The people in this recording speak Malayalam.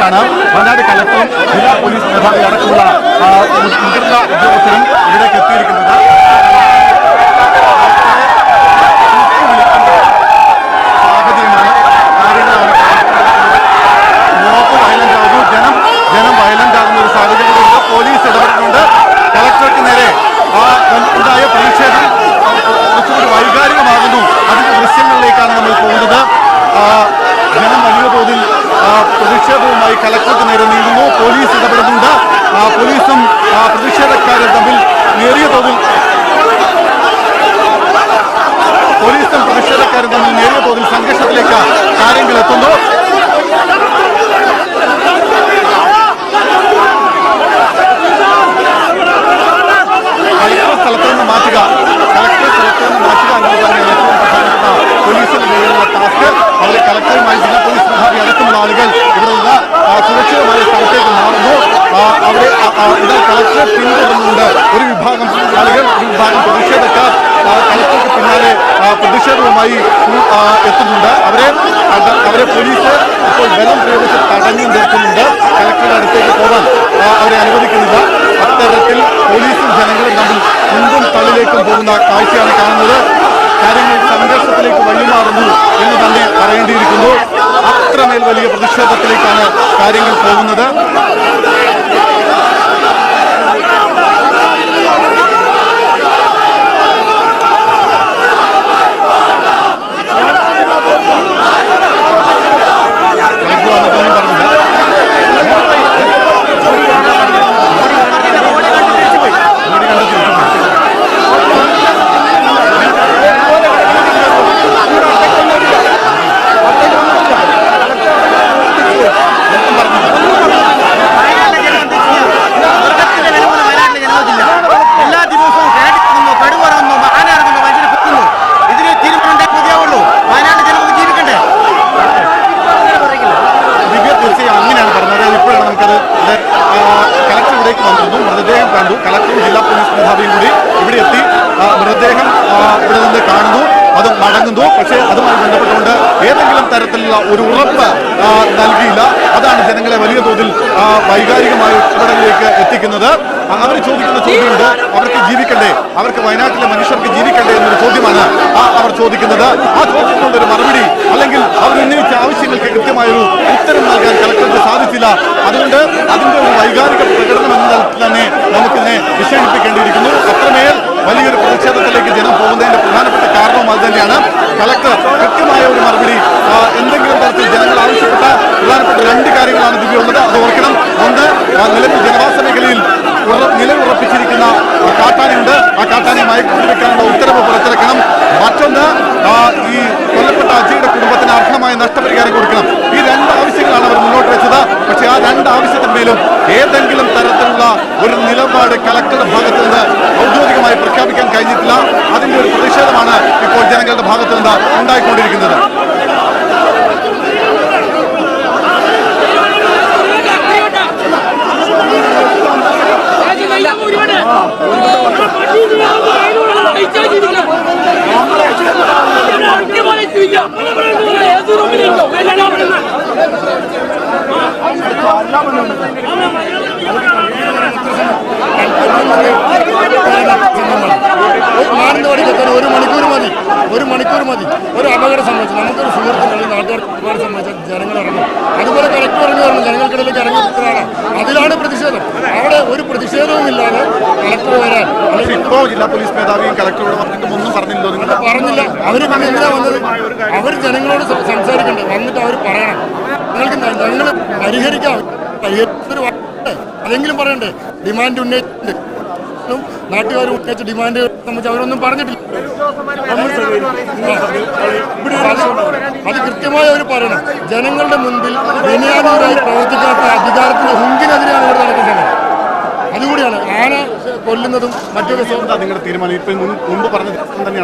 വെച്ചാണ് വയനാട് കലക്ടറും ജില്ലാ പോലീസ് മേധാവി അടക്കമുള്ള മുതിർന്ന ഉദ്യോഗസ്ഥരും ഇവിടേക്ക് എത്തിയിരിക്കുന്നത്. സാഹചര്യമാണ്, കാര്യങ്ങളാണ്. യൂറോപ്പ് വയലന്റ് ആകുന്നു, ജനം വയലന്റ് ആകുന്ന ഒരു സാഹചര്യത്തിലുണ്ട്. പോലീസ് ഇടപെടുന്നുണ്ട്. കലക്ടർക്ക് നേരെ ഉണ്ടായ പ്രതിഷേധം കുറച്ചുകൂടി വൈകാരികമാകുന്നു. അതിന്റെ ദൃശ്യങ്ങളിലേക്കാണ് നമ്മൾ പോകുന്നത്. ജനം വലിയ തോതിൽ പ്രതിഷേധവുമായി കലക്ടർക്ക് നേരെ നീങ്ങുന്നു. പോലീസ് ഇടപെടുന്നുണ്ട്. പോലീസും പ്രതിഷേധക്കാരും തമ്മിൽ നേരിയ തോതിൽ സംഘർഷത്തിലേക്ക് കാര്യങ്ങൾ എത്തുന്നു. കളക്ടർ സ്ഥലത്ത് നിന്ന് മാറ്റുക എന്നുള്ളതാണ് ഏറ്റവും പ്രധാനപ്പെട്ട പോലീസിന്റെ മേലുള്ള ടാസ്ക്. അവരെ കളക്ടറുമായി ജില്ലാ പോലീസ് മേധാവി അടക്കമുള്ള ആളുകൾ ഇവിടെ നിന്ന് സുരക്ഷിതമായ സ്ഥലത്തേക്ക് മാറുന്നു. അവിടെ ഇത് കളക്ടറെ പിന്തുടർന്നുകൊണ്ട് ഒരു വിഭാഗം ആളുകൾ, ഒരു വിഭാഗം പ്രതിഷേധക്കാർ കളക്ടർക്ക് പിന്നാലെ പ്രതിഷേധവുമായി എത്തുന്നുണ്ട്. അവരെ പോലീസ് ഇപ്പോൾ ബലം പ്രയോഗിച്ച് തടഞ്ഞു നിർത്തുന്നുണ്ട്. കളക്ടറുടെ അടുത്തേക്ക് പോകാൻ അവരെ അനുവദിക്കുന്നില്ല. അത്തരത്തിൽ പോലീസും ജനങ്ങളും തമ്മിൽ മുൻപും തള്ളിലേക്കും പോകുന്ന കാഴ്ചയാണ് കാണുന്നത്. കാര്യങ്ങൾ സംഘർഷത്തിലേക്ക് വഴിമാറുന്നു എന്ന് തന്നെ പറയേണ്ടിയിരിക്കുന്നു. അത്രമേൽ വലിയ പ്രതിഷേധത്തിലേക്കാണ് കാര്യങ്ങൾ പോകുന്നത്. മൃതദേഹം കണ്ടു. കളക്ടറും ജില്ലാ പോലീസ് മേധാവിയും കൂടി ഇവിടെ എത്തി മൃതദേഹം ഇവിടെ നിന്ന് കാണുന്നു, അത് മടങ്ങുന്നു. പക്ഷേ അതുമായി ബന്ധപ്പെട്ടുകൊണ്ട് ഏതെങ്കിലും തരത്തിലുള്ള ഒരു ഉറപ്പ് നൽകിയില്ല. അതാണ് ജനങ്ങളെ വലിയ തോതിൽ വൈകാരികമായ ഇടപെടലിലേക്ക് എത്തിക്കുന്നത്. അവർ ചോദിക്കുന്ന ചോദ്യമുണ്ട്, അവർക്ക് ജീവിക്കണ്ടേ, അവർക്ക് വയനാട്ടിലെ മനുഷ്യർക്ക് ജീവിക്കണ്ടേ എന്നൊരു ചോദ്യമാണ് അവർ ചോദിക്കുന്നത്. ആ ചോദ്യത്തിനുള്ളൊരു മറുപടി അല്ലെങ്കിൽ അവർ ഉന്നയിച്ച ആവശ്യങ്ങൾക്ക് കൃത്യമായൊരു ഉത്തരം നൽകാൻ കളക്ടർക്ക് സാധിച്ചില്ല. അതുകൊണ്ട് അതിന്റെ ഒരു വൈകാരിക പ്രകടനം എന്ന തലത്തിൽ തന്നെ നമുക്കിതിനെ വിശേഷിപ്പിക്കേണ്ടിയിരിക്കുന്നു. അത്രമേൽ വലിയൊരു പ്രതിഷേധത്തിലേക്ക് ജനം പോകുന്നതിന്റെ പ്രധാനപ്പെട്ട കാരണവും അത് തന്നെയാണ്. കളക്ടർ കൃത്യമായ ഒരു മറുപടി എന്തെങ്കിലും തരത്തിൽ ജനങ്ങൾ ആവശ്യപ്പെട്ട പ്രധാനപ്പെട്ട രണ്ട് കാര്യങ്ങളാണ് ദിവ്യ ഉള്ളത്. അത് ഓർക്കണം. ഒന്ന്, നിലവിൽ ജനവാസ മേഖലയിൽ നിലയുറപ്പിച്ചിരിക്കുന്ന കാട്ടാനയുണ്ട്. ആ കാട്ടാനയെ മയക്കുവെടി വെക്കാനുള്ള ഉത്തരവ് പുറത്തിറക്കണം. മറ്റൊന്ന്, ഈ കൊല്ലപ്പെട്ട അജയുടെ കുടുംബത്തിന് അർഹമായ നഷ്ടപരിഹാരം കൊടുക്കണം. ഈ രണ്ട് ആവശ്യങ്ങളാണ് അവർ മുന്നോട്ട് വെച്ചത്. പക്ഷേ ആ രണ്ട് ആവശ്യത്തിന്മേലും ഏതെങ്കിലും തരത്തിലുള്ള ഒരു നിലപാട് കളക്ടറുടെ ഭാഗത്ത് നിന്ന് ഔദ്യോഗികമായി പ്രഖ്യാപിക്കാൻ കഴിഞ്ഞിട്ടില്ല. അതിന്റെ ഒരു പ്രതിഷേധമാണ് ഇപ്പോൾ ജനങ്ങളുടെ ഭാഗത്ത് നിന്ന് ഉണ്ടായിക്കൊണ്ടിരിക്കുന്നത്. ഒരു മണിക്കൂർ മതി ഒരു അപകടം സംബന്ധിച്ച് നമുക്കൊരു സുഹൃത്തുക്കളിൽ നാട്ടുകാർ ഒരുപാട് സംബന്ധിച്ച ജനങ്ങൾ ഇറങ്ങും. അതുപോലെ കളക്ടർ ഇറങ്ങി വരണം, ജനങ്ങൾക്കിടയിലേക്ക് ഇറങ്ങി നിൽക്കുന്നതാണ്. അതിലാണ് പ്രതിഷേധം. അവിടെ ഒരു പ്രതിഷേധവും ഇല്ലാതെ കളക്ടർ വരാൻ ഇപ്പോൾ ജില്ലാ പോലീസ് മേധാവിയും കളക്ടറോട് ഒന്നും പറഞ്ഞില്ലോ? പറഞ്ഞില്ല. അവർ പിന്നെ എന്തിനാ വന്നത്? അവർ ജനങ്ങളോട് സംസാരിക്കണ്ടേ? വന്നിട്ട് അവർ പറയണം. ഞങ്ങൾ പരിഹരിക്കാം, അതെങ്കിലും പറയണ്ടേ? ഡിമാൻഡ് ഉന്നയിച്ചിട്ടുണ്ട്. നാട്ടുകാർ ഉന്നയിച്ച ഡിമാൻഡ് സംബന്ധിച്ച് അവരൊന്നും പറഞ്ഞിട്ടില്ല. അത് കൃത്യമായി അവർ പറയണം. ജനങ്ങളുടെ മുൻപിൽ വിനയാനീയമായി പ്രവർത്തിക്കാത്ത അധികാരത്തിന്റെ ഹുങ്കിനെതിരെയാണ് ഇവിടെ നടക്കുന്നത്. അതുകൂടിയാണ് ആന കൊല്ലുന്നതും മറ്റൊക്കെ. നിങ്ങളുടെ തീരുമാനം ഇപ്പം മുൻപ് പറഞ്ഞ തന്നെയാണോ?